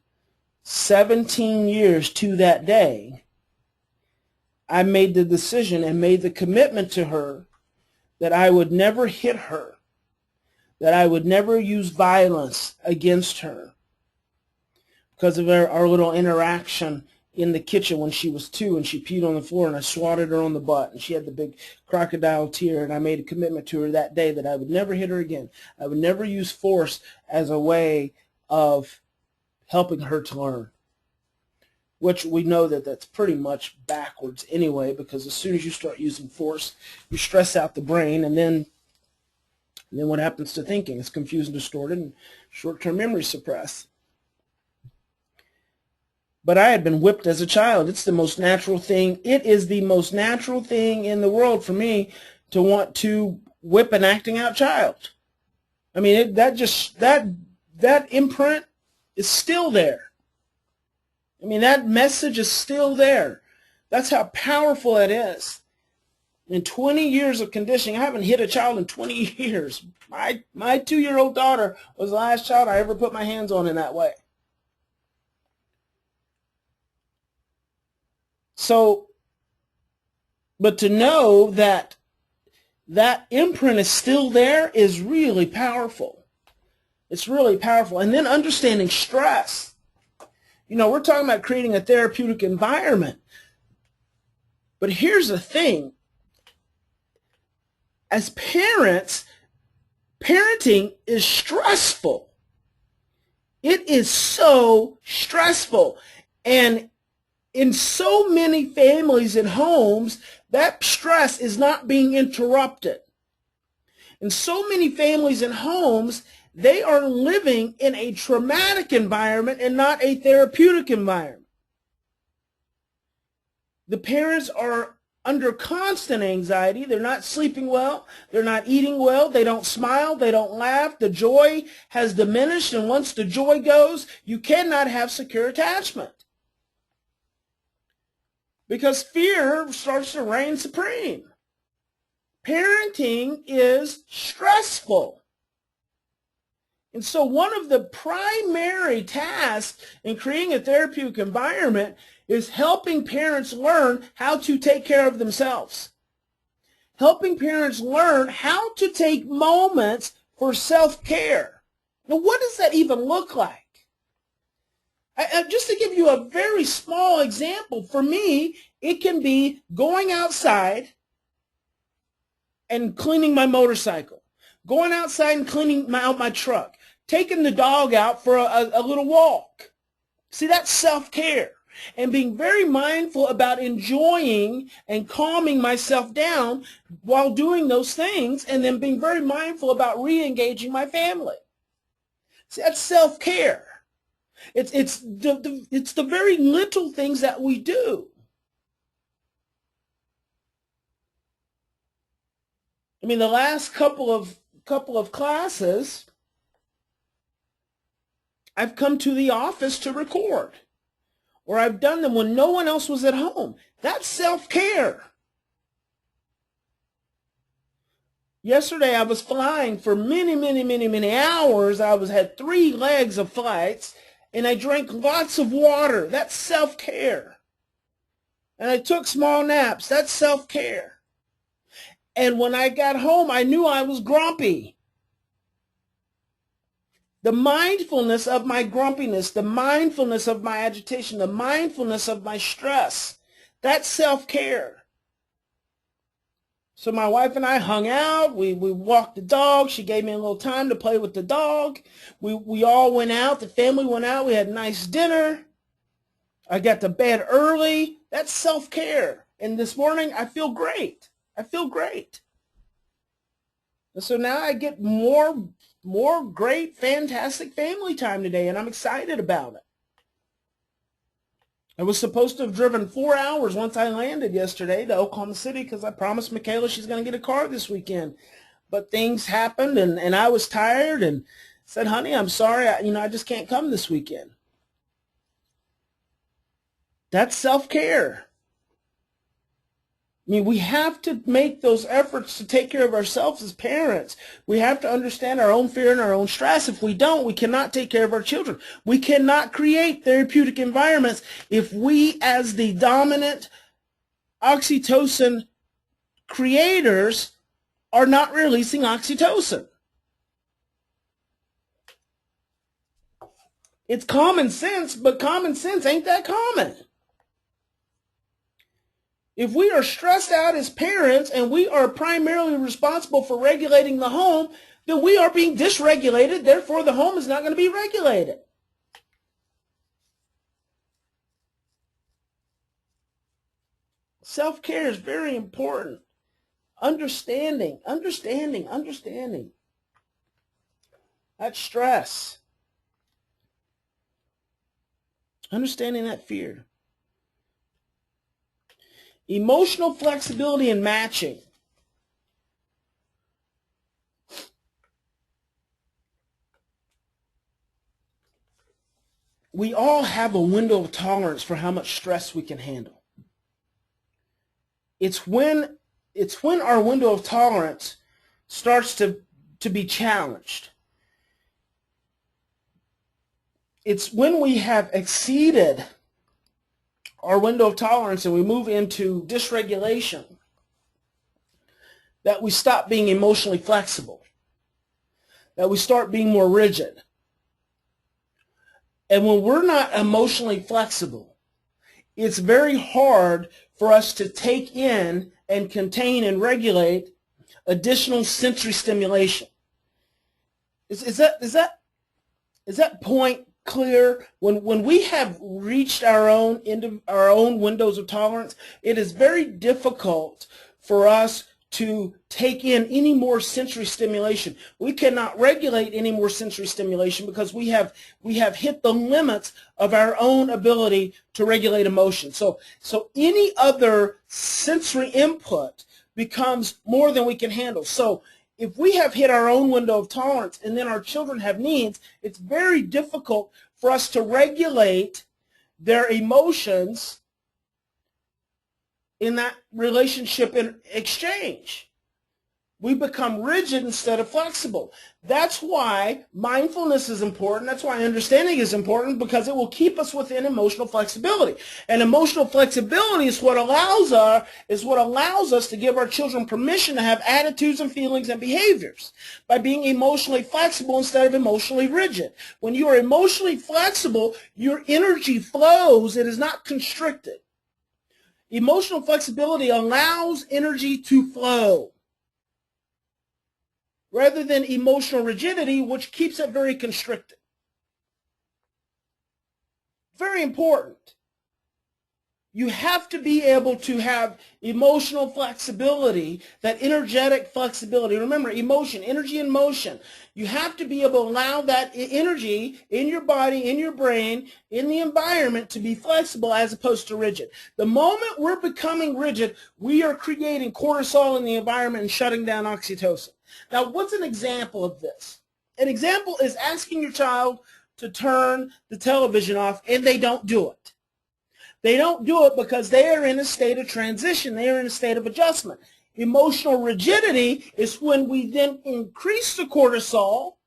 17 years to that day, I made the decision and made the commitment to her that I would never hit her, that I would never use violence against her because of our little interaction in the kitchen when she was 2 and she peed on the floor and I swatted her on the butt and she had the big crocodile tear, and I made a commitment to her that day that I would never hit her again. I would never use force as a way of helping her to learn, which we know that that's pretty much backwards anyway, because as soon as you start using force, you stress out the brain, and then what happens to thinking? It's confused and distorted, and short-term memory suppressed. But I had been whipped as a child. It's the most natural thing. It is the most natural thing in the world for me to want to whip an acting out child. I mean, that imprint is still there. I mean, that message is still there. That's how powerful that is. In 20 years of conditioning, I haven't hit a child in 20 years. My 2-year-old daughter was the last child I ever put my hands on in that way. So, but to know that that imprint is still there is really powerful. It's really powerful. And then understanding stress. You know, we're talking about creating a therapeutic environment. But here's the thing. As parents, parenting is stressful. It is so stressful. And in so many families and homes, that stress is not being interrupted. In so many families and homes, they are living in a traumatic environment and not a therapeutic environment. The parents are under constant anxiety. They're not sleeping well. They're not eating well. They don't smile. They don't laugh. The joy has diminished. And once the joy goes, you cannot have secure attachment, because fear starts to reign supreme. Parenting is stressful. And so one of the primary tasks in creating a therapeutic environment is helping parents learn how to take care of themselves. Helping parents learn how to take moments for self-care. Now, what does that even look like? Just to give you a very small example, for me, it can be going outside and cleaning my motorcycle, going outside and cleaning out my truck, taking the dog out for a little walk. See, that's self-care. And being very mindful about enjoying and calming myself down while doing those things, and then being very mindful about re-engaging my family. See, that's self-care. It's the very little things that we do. I mean, the last couple of classes, I've come to the office to record, or I've done them when no one else was at home. That's self-care. Yesterday, I was flying for many hours. I had 3 legs of flights, and I drank lots of water. That's self-care. And I took small naps. That's self-care. And when I got home, I knew I was grumpy. The mindfulness of my grumpiness, the mindfulness of my agitation, the mindfulness of my stress, that's self-care. So my wife and I hung out. We walked the dog. She gave me a little time to play with the dog. We all went out. The family went out. We had a nice dinner. I got to bed early. That's self-care. And this morning, I feel great. I feel great. And so now I get more great, fantastic family time today, and I'm excited about it. I was supposed to have driven 4 hours once I landed yesterday to Oklahoma City because I promised Michaela she's going to get a car this weekend. But things happened, and I was tired and said, honey, I'm sorry, I just can't come this weekend. That's self-care. I mean, we have to make those efforts to take care of ourselves as parents. We have to understand our own fear and our own stress. If we don't, we cannot take care of our children. We cannot create therapeutic environments if we, as the dominant oxytocin creators, are not releasing oxytocin. It's common sense, but common sense ain't that common. If we are stressed out as parents and we are primarily responsible for regulating the home, then we are being dysregulated. Therefore, the home is not going to be regulated. Self-care is very important. Understanding. That stress. Understanding that fear. Emotional flexibility and matching. We all have a window of tolerance for how much stress we can handle. It's when our window of tolerance starts to be challenged. It's when we have exceeded our window of tolerance and we move into dysregulation that we stop being emotionally flexible, that we start being more rigid. And when we're not emotionally flexible, it's very hard for us to take in and contain and regulate additional sensory stimulation. Is that point clear? When we have reached our own windows of tolerance, it is very difficult for us to take in any more sensory stimulation. We cannot regulate any more sensory stimulation because we have hit the limits of our own ability to regulate emotion. So any other sensory input becomes more than we can handle. So if we have hit our own window of tolerance and then our children have needs, it's very difficult for us to regulate their emotions in that relationship and exchange. We become rigid instead of flexible. That's why mindfulness is important. That's why understanding is important, because it will keep us within emotional flexibility. And emotional flexibility is what allows us to give our children permission to have attitudes and feelings and behaviors by being emotionally flexible instead of emotionally rigid. When you are emotionally flexible, your energy flows. It is not constricted. Emotional flexibility allows energy to flow, rather than emotional rigidity, which keeps it very constricted. Very important. You have to be able to have emotional flexibility, that energetic flexibility. Remember, emotion, energy and motion. You have to be able to allow that energy in your body, in your brain, in the environment to be flexible as opposed to rigid. The moment we're becoming rigid, we are creating cortisol in the environment and shutting down oxytocin. Now, what's an example of this? An example is asking your child to turn the television off, and they don't do it. They don't do it because they are in a state of transition. They are in a state of adjustment. Emotional rigidity is when we then increase the cortisol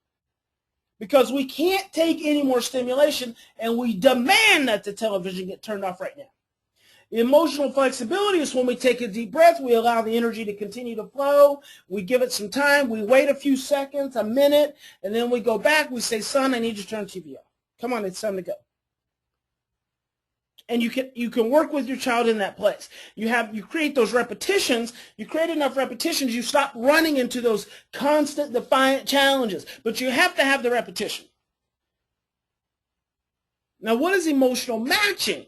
because we can't take any more stimulation, and we demand that the television get turned off right now. Emotional flexibility is when we take a deep breath, we allow the energy to continue to flow, we give it some time, we wait a few seconds, a minute, and then we go back, we say, son, I need you to turn the TV off. Come on, it's time to go. And you can work with your child in that place. You create those repetitions, you create enough repetitions, you stop running into those constant defiant challenges. But you have to have the repetition. Now, what is emotional matching?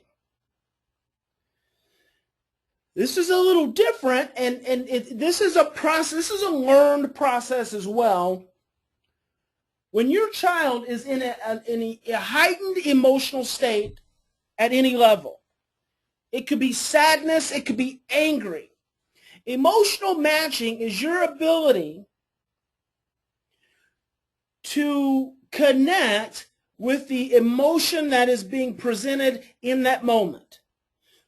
This is a little different, and this is a process. This is a learned process as well. When your child is in a heightened emotional state at any level, it could be sadness, it could be angry. Emotional matching is your ability to connect with the emotion that is being presented in that moment.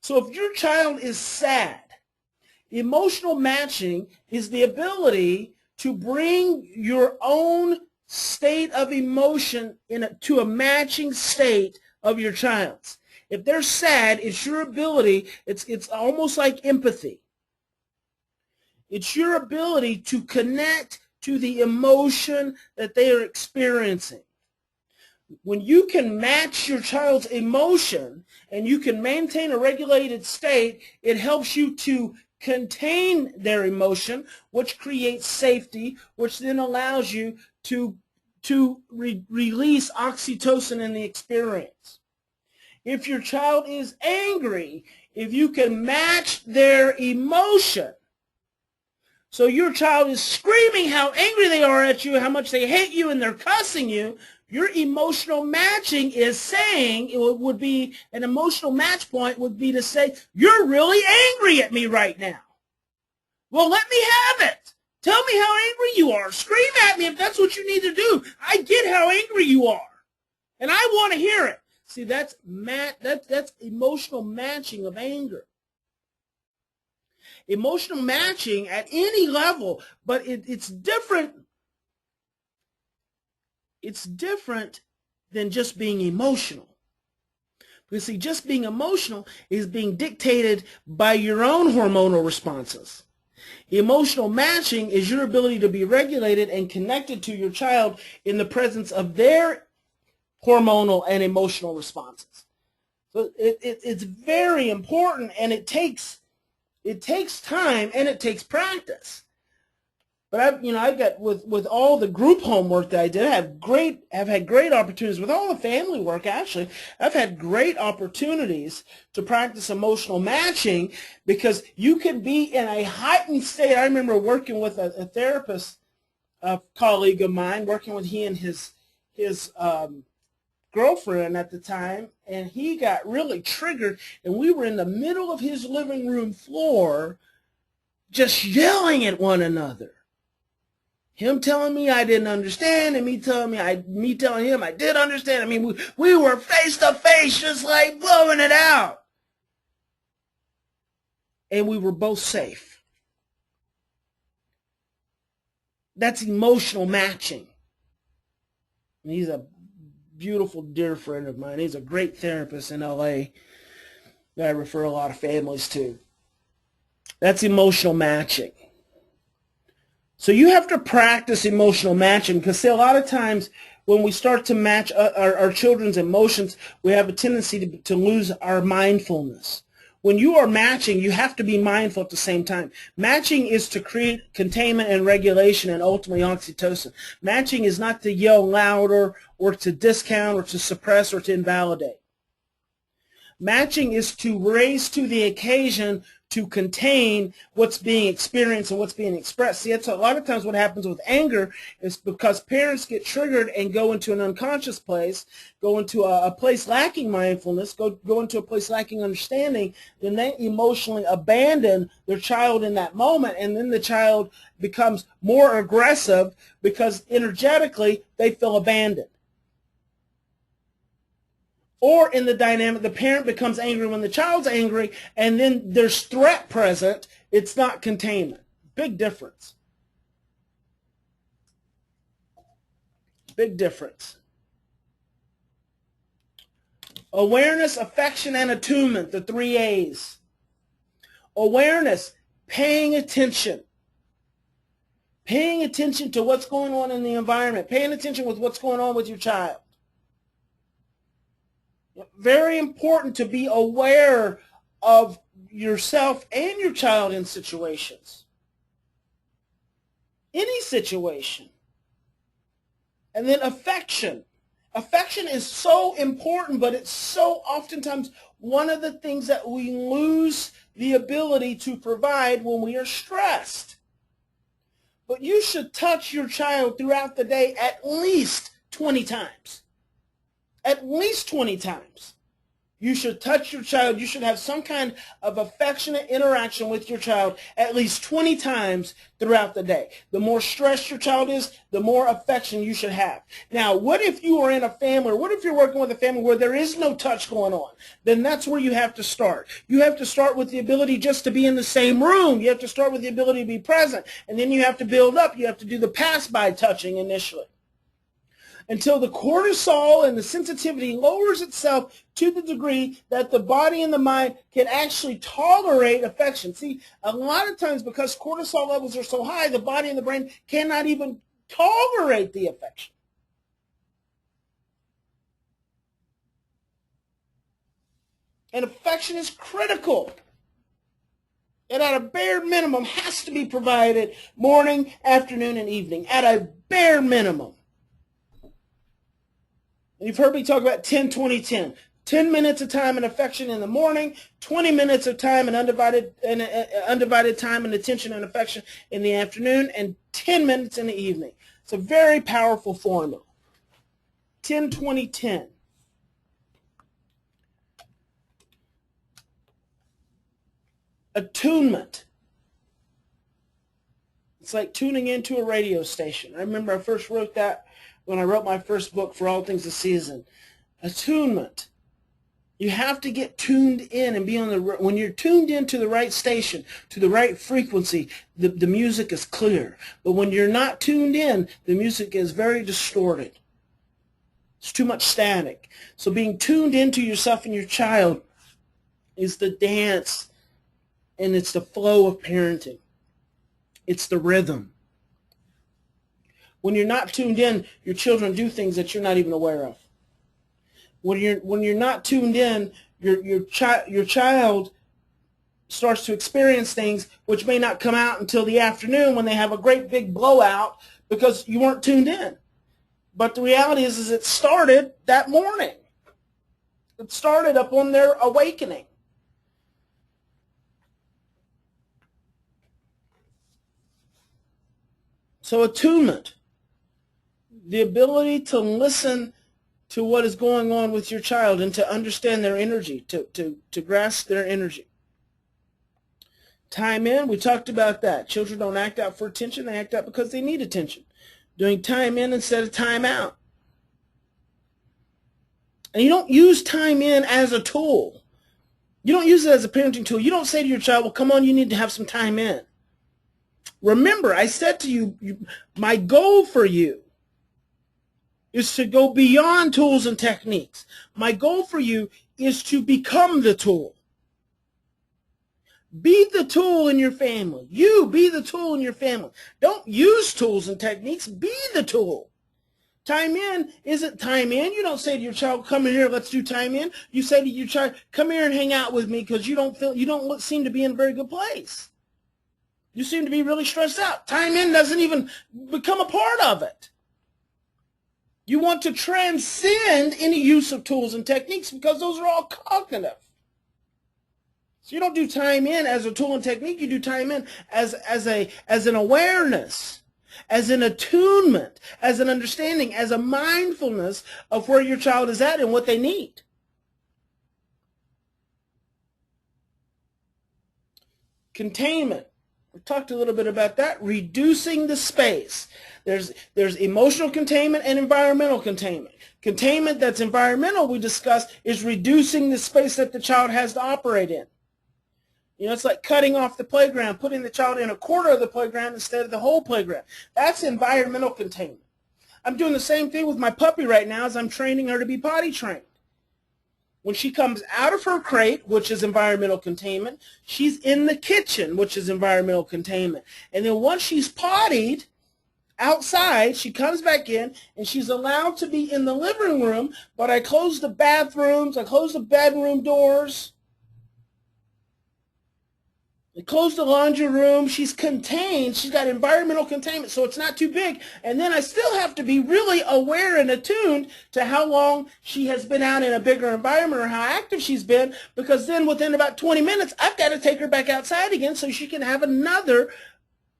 So if your child is sad, emotional matching is the ability to bring your own state of emotion to a matching state of your child's. If they're sad, it's your ability, it's almost like empathy. It's your ability to connect to the emotion that they are experiencing. When you can match your child's emotion and you can maintain a regulated state, it helps you to contain their emotion, which creates safety, which then allows you to release oxytocin in the experience. If your child is angry, if you can match their emotion, so your child is screaming how angry they are at you, how much they hate you, and they're cussing you, your emotional matching is saying, it would be an emotional match point would be to say, you're really angry at me right now. Well, let me have it. Tell me how angry you are. Scream at me if that's what you need to do. I get how angry you are, and I want to hear it. See, that's emotional matching of anger. Emotional matching at any level, but it's different. It's different than just being emotional. Because see, just being emotional is being dictated by your own hormonal responses. Emotional matching is your ability to be regulated and connected to your child in the presence of their hormonal and emotional responses. So it's very important, and it takes time and it takes practice. But I've got with all the group homework that I did, I've had great opportunities with all the family work. Actually, I've had great opportunities to practice emotional matching because you can be in a heightened state. I remember working with a therapist, a colleague of mine, working with he and his girlfriend at the time, and he got really triggered, and we were in the middle of his living room floor just yelling at one another. Him telling me I didn't understand, and me telling him I did understand. I mean, we were face to face, just like blowing it out. And we were both safe. That's emotional matching. And he's a beautiful, dear friend of mine. He's a great therapist in LA that I refer a lot of families to. That's emotional matching. So you have to practice emotional matching because, see, a lot of times when we start to match our children's emotions, we have a tendency to lose our mindfulness. When you are matching, you have to be mindful at the same time. Matching is to create containment and regulation and ultimately oxytocin. Matching is not to yell louder or to discount or to suppress or to invalidate. Matching is to raise to the occasion to contain what's being experienced and what's being expressed. See, that's a lot of times what happens with anger is because parents get triggered and go into an unconscious place, go into a place lacking mindfulness, go into a place lacking understanding, then they emotionally abandon their child in that moment, and then the child becomes more aggressive because energetically they feel abandoned. Or in the dynamic, the parent becomes angry when the child's angry, and then there's threat present. It's not containment. Big difference. Big difference. Awareness, affection, and attunement, the 3 A's. Awareness, paying attention. Paying attention to what's going on in the environment. Paying attention with what's going on with your child. Very important to be aware of yourself and your child in situations. Any situation. And then affection. Affection is so important, but it's so oftentimes one of the things that we lose the ability to provide when we are stressed. But you should touch your child throughout the day at least 20 times. At least 20 times. You should touch your child. You should have some kind of affectionate interaction with your child at least 20 times throughout the day. The more stressed your child is, the more affection you should have. Now, what if you are in a family, or what if you're working with a family where there is no touch going on? Then that's where you have to start. You have to start with the ability just to be in the same room. You have to start with the ability to be present. And then you have to build up. You have to do the pass-by touching initially, until the cortisol and the sensitivity lowers itself to the degree that the body and the mind can actually tolerate affection. See, a lot of times because cortisol levels are so high, the body and the brain cannot even tolerate the affection. And affection is critical. And at a bare minimum has to be provided morning, afternoon, and evening. At a bare minimum. You've heard me talk about 10-20-10. 10 minutes of time and affection in the morning, 20 minutes of time and undivided time and attention and affection in the afternoon, and 10 minutes in the evening. It's a very powerful formula. 10-20-10. Attunement. It's like tuning into a radio station. I remember I first wrote that when I wrote my first book, For All Things a Season. Attunement. You have to get tuned in and be on the, when you're tuned into the right station, to the right frequency, the music is clear. But when you're not tuned in, the music is very distorted. It's too much static. So being tuned into yourself and your child is the dance, and it's the flow of parenting. It's the rhythm. When you're not tuned in, your children do things that you're not even aware of. When you're not tuned in, your child starts to experience things which may not come out until the afternoon when they have a great big blowout because you weren't tuned in. But the reality is it started that morning. It started upon their awakening. So attunement. The ability to listen to what is going on with your child and to understand their energy, to grasp their energy. Time in, we talked about that. Children don't act out for attention, they act out because they need attention. Doing time in instead of time out. And you don't use time in as a tool. You don't use it as a parenting tool. You don't say to your child, well, come on, you need to have some time in. Remember, I said to you, my goal for you is to go beyond tools and techniques. My goal for you is to become the tool. Be the tool in your family. You be the tool in your family. Don't use tools and techniques. Be the tool. Time in isn't time in. You don't say to your child, come in here, let's do time in. You say to your child, come here and hang out with me because you don't seem to be in a very good place. You seem to be really stressed out. Time in doesn't even become a part of it. You want to transcend any use of tools and techniques because those are all cognitive. So you don't do time in as a tool and technique. You do time in as an awareness, as an attunement, as an understanding, as a mindfulness of where your child is at and what they need. Containment. We talked a little bit about that. Reducing the space. There's emotional containment and environmental containment. Containment that's environmental, we discussed, is reducing the space that the child has to operate in. You know, it's like cutting off the playground, putting the child in a quarter of the playground instead of the whole playground. That's environmental containment. I'm doing the same thing with my puppy right now as I'm training her to be potty trained. When she comes out of her crate, which is environmental containment, she's in the kitchen, which is environmental containment. And then once she's pottied outside, she comes back in, and she's allowed to be in the living room, but I close the bathrooms, I close the bedroom doors. They close the laundry room. She's contained. She's got environmental containment, so it's not too big. And then I still have to be really aware and attuned to how long she has been out in a bigger environment or how active she's been, because then within about 20 minutes, I've got to take her back outside again so she can have another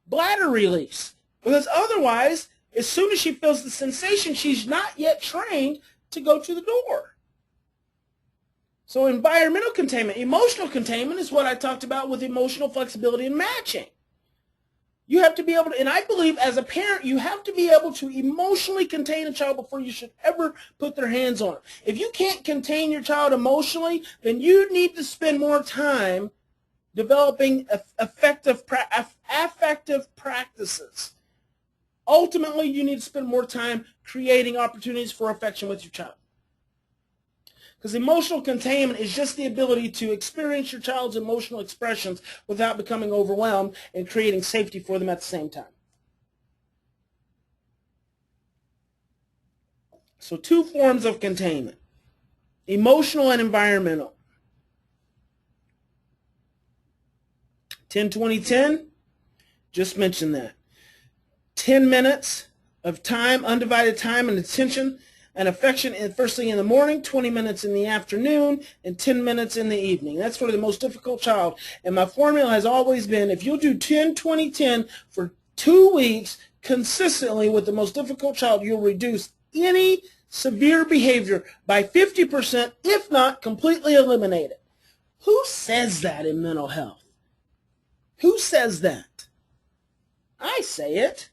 bladder release. Because otherwise, as soon as she feels the sensation, she's not yet trained to go to the door. So environmental containment. Emotional containment is what I talked about with emotional flexibility and matching. You have to be able to, and I believe as a parent, you have to be able to emotionally contain a child before you should ever put their hands on them. If you can't contain your child emotionally, then you need to spend more time developing affective practices. Ultimately, you need to spend more time creating opportunities for affection with your child. Because emotional containment is just the ability to experience your child's emotional expressions without becoming overwhelmed and creating safety for them at the same time. So 2 forms of containment, emotional and environmental. 10-20-10, just mentioned that. 10 minutes of time, undivided time and attention and affection first thing in the morning, 20 minutes in the afternoon, and 10 minutes in the evening. That's for the most difficult child. And my formula has always been, if you'll do 10-20-10 for 2 weeks consistently with the most difficult child, you'll reduce any severe behavior by 50%, if not completely eliminate it. Who says that in mental health? Who says that? I say it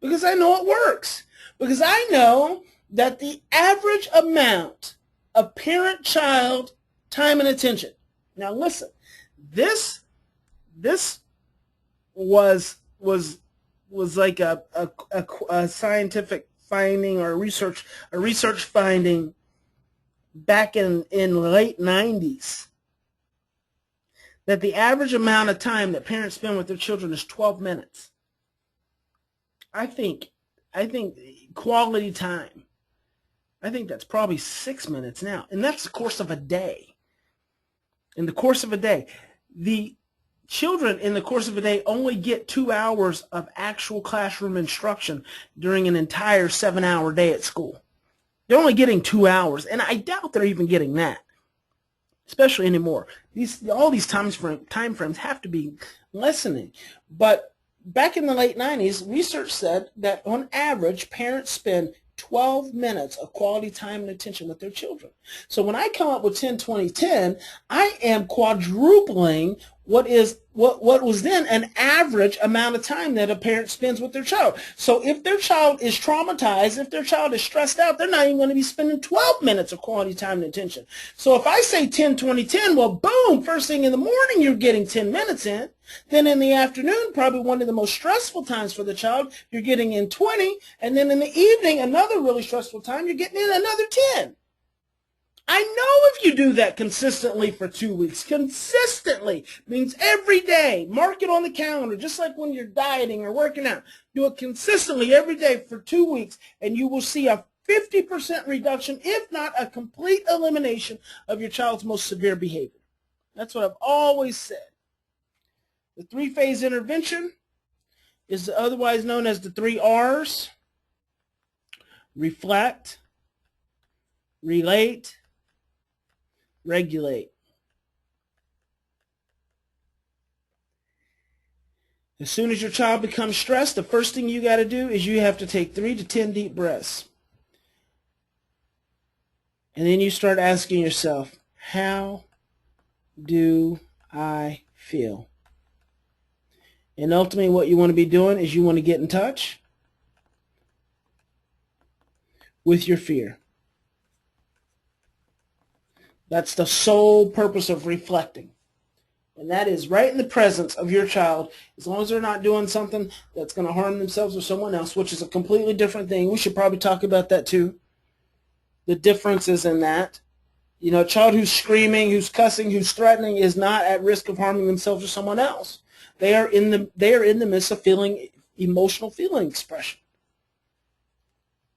because I know it works. Because I know that the average amount of parent-child time and attention. Now listen, this was like a scientific finding or a research finding back in late 90s, that the average amount of time that parents spend with their children is 12 minutes. I think quality time, I think that's probably 6 minutes now. And that's the course of a day. In the course of a day. The children in the course of a day only get 2 hours of actual classroom instruction during an entire 7-hour day at school. They're only getting 2 hours. And I doubt they're even getting that, especially anymore. All these time frames have to be lessening. But back in the late 90s, research said that on average, parents spend 12 minutes of quality time and attention with their children. So when I come up with 10-20-10, I am quadrupling what was then an average amount of time that a parent spends with their child. So if their child is traumatized, if their child is stressed out, they're not even going to be spending 12 minutes of quality time and attention. So if I say 10-20-10, well, boom, first thing in the morning, you're getting 10 minutes in. Then in the afternoon, probably one of the most stressful times for the child, you're getting in 20. And then in the evening, another really stressful time, you're getting in another 10. I know if you do that consistently for 2 weeks, consistently means every day, mark it on the calendar, just like when you're dieting or working out. Do it consistently every day for 2 weeks, and you will see a 50% reduction, if not a complete elimination of your child's most severe behavior. That's what I've always said. The 3-phase intervention is otherwise known as the 3 R's: reflect, relate, regulate. As soon as your child becomes stressed, the first thing you got to do is you have to take 3 to 10 deep breaths. And then you start asking yourself, how do I feel? And ultimately what you want to be doing is you want to get in touch with your fear. That's the sole purpose of reflecting. And that is right in the presence of your child, as long as they're not doing something that's going to harm themselves or someone else, which is a completely different thing. We should probably talk about that too. The differences in that. You know, a child who's screaming, who's cussing, who's threatening is not at risk of harming themselves or someone else. They are in the midst of emotional feeling expression.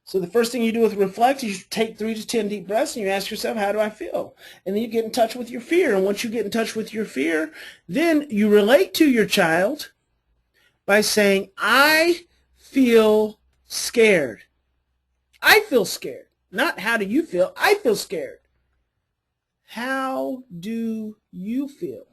So the first thing you do with reflect is you take 3 to 10 deep breaths and you ask yourself, how do I feel? And then you get in touch with your fear. And once you get in touch with your fear, then you relate to your child by saying, I feel scared. I feel scared. Not how do you feel? I feel scared. How do you feel?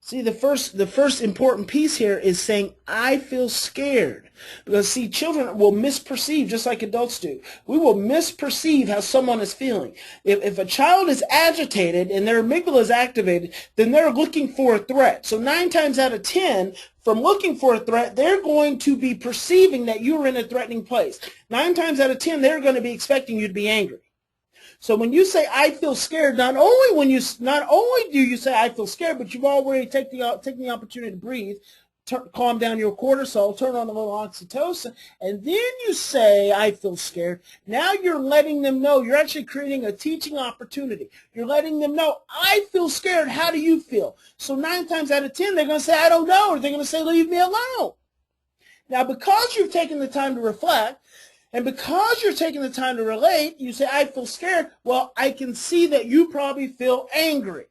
See, the first important piece here is saying, I feel scared. Because, see, children will misperceive just like adults do. We will misperceive how someone is feeling. If a child is agitated and their amygdala is activated, then they're looking for a threat. So 9 times out of 10, from looking for a threat, they're going to be perceiving that you're in a threatening place. 9 times out of 10, they're going to be expecting you to be angry. So when you say I feel scared, not only do you say I feel scared, but you've already taken the opportunity to breathe, calm down your cortisol, turn on a little oxytocin, and then you say I feel scared. Now you're letting them know. You're actually creating a teaching opportunity. You're letting them know, I feel scared. How do you feel? So 9 times out of 10, they're going to say I don't know, or they're going to say leave me alone. Now because you've taken the time to reflect, and because you're taking the time to relate, you say, I feel scared. Well, I can see that you probably feel angry.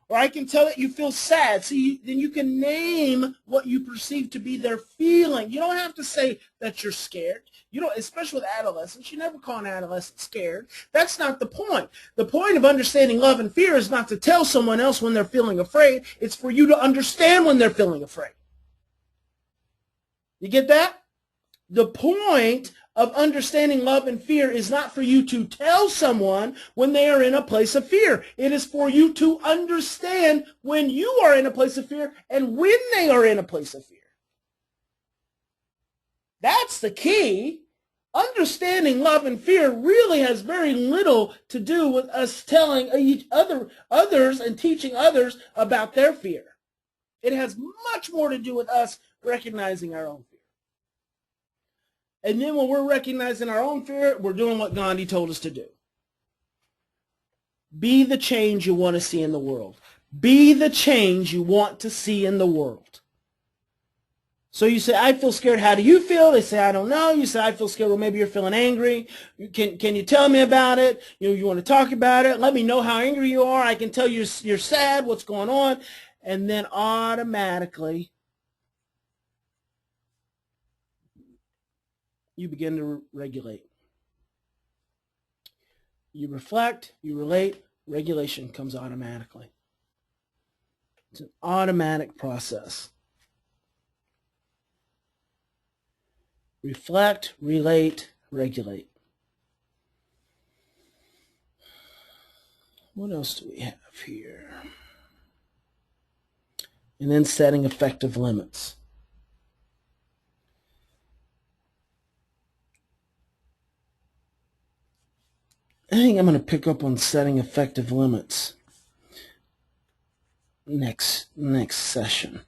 Or I can tell that you feel sad. See, then you can name what you perceive to be their feeling. You don't have to say that you're scared. You don't, especially with adolescents, you never call an adolescent scared. That's not the point. The point of understanding love and fear is not to tell someone else when they're feeling afraid. It's for you to understand when they're feeling afraid. You get that? The point of understanding love and fear is not for you to tell someone when they are in a place of fear. It is for you to understand when you are in a place of fear and when they are in a place of fear. That's the key. Understanding love and fear really has very little to do with us telling others and teaching others about their fear. It has much more to do with us recognizing our own fear. And then when we're recognizing our own fear, we're doing what Gandhi told us to do. Be the change you want to see in the world. Be the change you want to see in the world. So you say, I feel scared. How do you feel? They say, I don't know. You say, I feel scared. Well, maybe you're feeling angry. Can you tell me about it? You want to talk about it? Let me know how angry you are. I can tell you're sad. What's going on? And then automatically, you begin to regulate. You reflect, you relate, regulation comes automatically. It's an automatic process. Reflect, relate, regulate. What else do we have here? And then setting effective limits. I think I'm going to pick up on setting effective limits next session,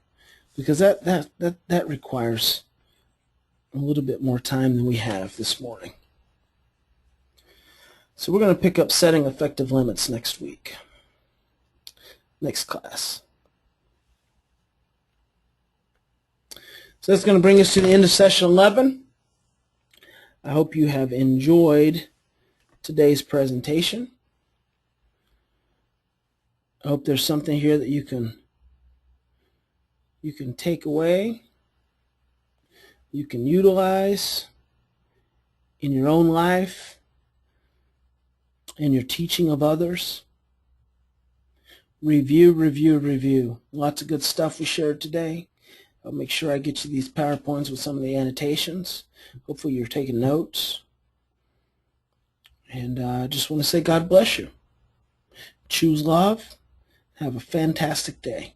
because that requires a little bit more time than we have this morning. So we're going to pick up setting effective limits next week, next class. So that's going to bring us to the end of session 11. I hope you have enjoyed today's presentation. I hope there's something here that you can take away, you can utilize in your own life, in your teaching of others. Review. Lots of good stuff we shared today. I'll make sure I get you these PowerPoints with some of the annotations. Hopefully you're taking notes. And I just want to say God bless you. Choose love. Have a fantastic day.